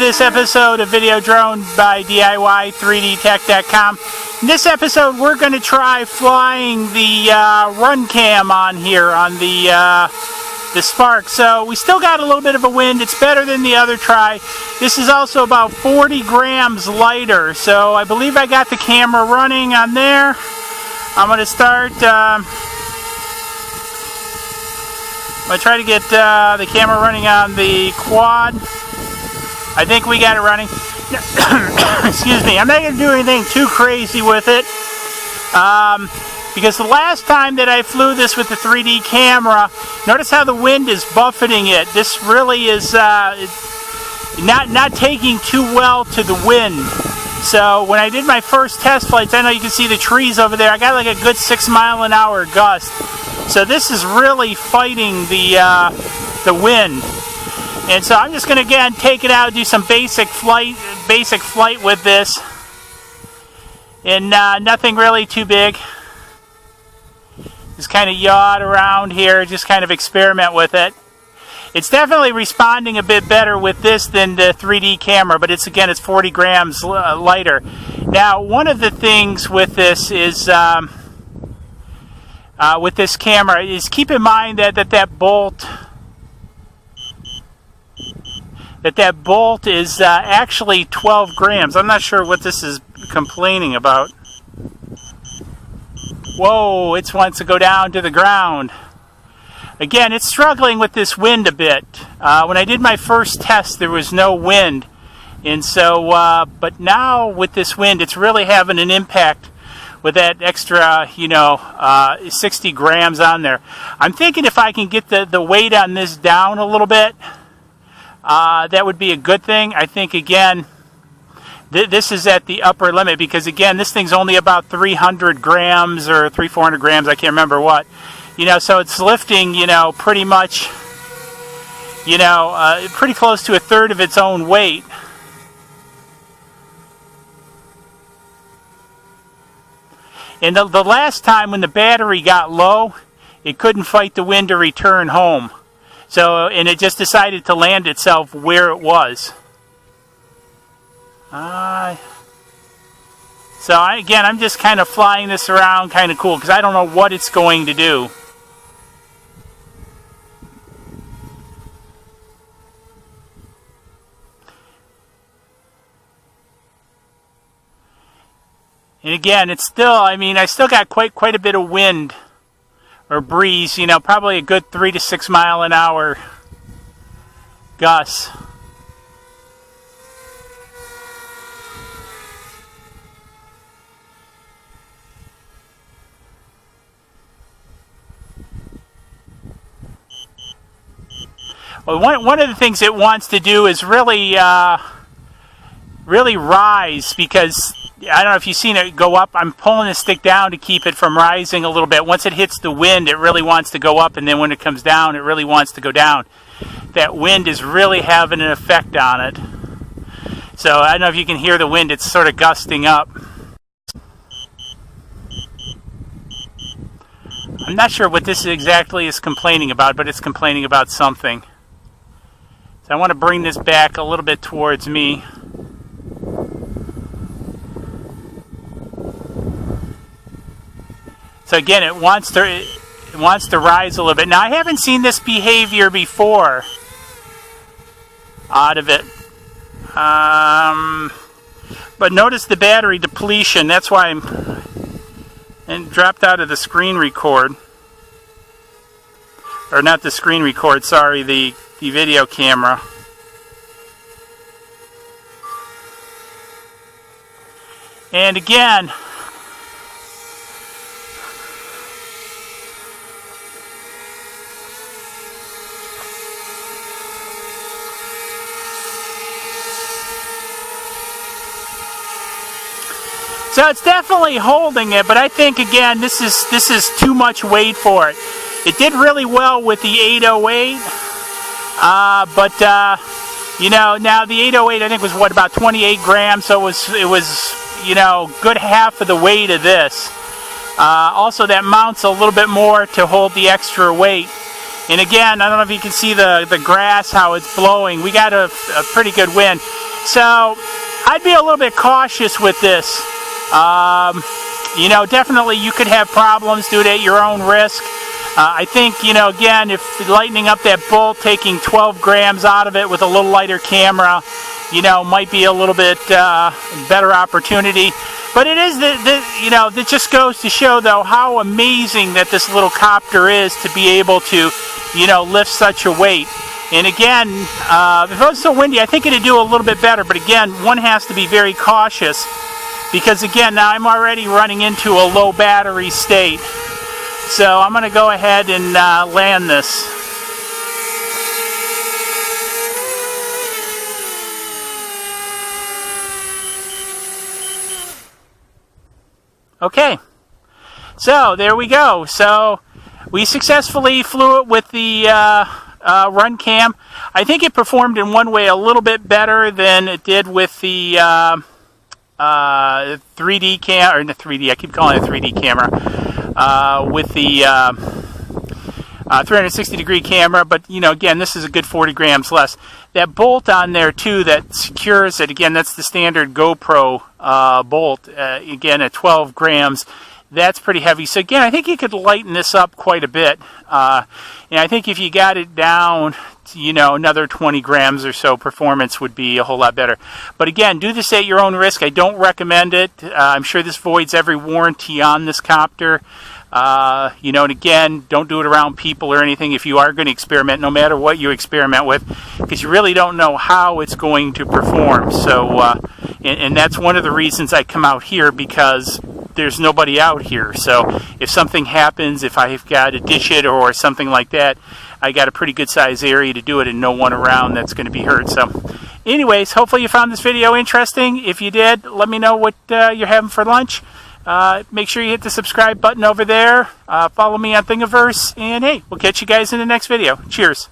this episode of Video Drone by DIY3dtech.com. In this episode, we're going to try flying the RunCam on here on the Spark. So we still got a little bit of a wind. It's better than the other try. This is also about 40 grams lighter. So I believe I got the camera running on there. I'm going to start. I'm going to try to get the camera running on the quad. I think we got it running. Excuse me. I'm not going to do anything too crazy with it. Because the last time that I flew this with the 3D camera, notice how the wind is buffeting it. This really is not taking too well to the wind. So when I did my first test flights, I know you can see the trees over there. I got like a good 6 mile an hour gust. So this is really fighting the wind. And so I'm just going to again take it out, do some basic flight with this, and nothing really too big. Just kind of yaw around here, just kind of experiment with it. It's definitely responding a bit better with this than the 3D camera, but it's 40 grams lighter. Now, one of the things with this is with this camera is keep in mind that bolt is actually 12 grams. I'm not sure what this is complaining about. Whoa, it wants to go down to the ground. Again, it's struggling with this wind a bit. When I did my first test, there was no wind. And so, but now with this wind, it's really having an impact with that extra, 60 grams on there. I'm thinking if I can get the weight on this down a little bit, that would be a good thing. I think, again, this is at the upper limit because, again, this thing's only about 300 grams or 400 grams. I can't remember what. So it's lifting, pretty much, pretty close to a third of its own weight. And the last time when the battery got low, it couldn't fight the wind to return home. So, and it just decided to land itself where it was. So again, I'm just kind of flying this around, kind of cool, because I don't know what it's going to do. And again, it's still, I still got quite a bit of wind or breeze, probably a good 3 to 6 mile an hour gusts. Well, one of the things it wants to do is really rise, because I don't know if you've seen it go up. I'm pulling the stick down to keep it from rising a little bit. Once it hits the wind, it really wants to go up, and then when it comes down, it really wants to go down. That wind is really having an effect on it. So I don't know if you can hear the wind. It's sort of gusting up. I'm not sure what this exactly is complaining about, but it's complaining about something. So I want to bring this back a little bit towards me. So again, it wants to rise a little bit. Now, I haven't seen this behavior before out of it. But notice the battery depletion. That's why and dropped out of the screen record. Or not the screen record, sorry, the video camera. And again, so it's definitely holding it, but I think, again, this is too much weight for it. It did really well with the 808, but now the 808 I think was about 28 grams, so it was good half of the weight of this. Also, that mounts a little bit more to hold the extra weight. And again, I don't know if you can see the grass, how it's blowing. We got a pretty good wind. So I'd be a little bit cautious with this. You know, definitely you could have problems, do it at your own risk. I think, you know, again, if lightening up that bolt, taking 12 grams out of it with a little lighter camera, you know, might be a little bit better opportunity. But it is, you know, it just goes to show, though, how amazing that this little copter is to be able to, you know, lift such a weight. And again, if it was so windy, I think it'd do a little bit better. But again, one has to be very cautious because, again, now I'm already running into a low battery state. So I'm going to go ahead and land this. Okay, so there we go. So we successfully flew it with the RunCam. I think it performed in one way a little bit better than it did with the 3D cam, or the 3D, I keep calling it a 3D camera, with the 360 degree camera, but you know, again, this is a good 40 grams less. That bolt on there too that secures it, again, that's the standard GoPro bolt, again at 12 grams. That's pretty heavy. So again, I think you could lighten this up quite a bit. And I think if you got it down to, you know, another 20 grams or so, performance would be a whole lot better. But again, do this at your own risk. I don't recommend it. I'm sure this voids every warranty on this copter. You know, and again, don't do it around people or anything if you are going to experiment, no matter what you experiment with, because you really don't know how it's going to perform. So, and that's one of the reasons I come out here, because there's nobody out here. So if something happens, if I've got to ditch it or something like that, I got a pretty good size area to do it and no one around that's going to be hurt. So anyways, hopefully you found this video interesting. If you did, let me know what you're having for lunch. Make sure you hit the subscribe button over there. Follow me on Thingiverse. And hey, we'll catch you guys in the next video. Cheers.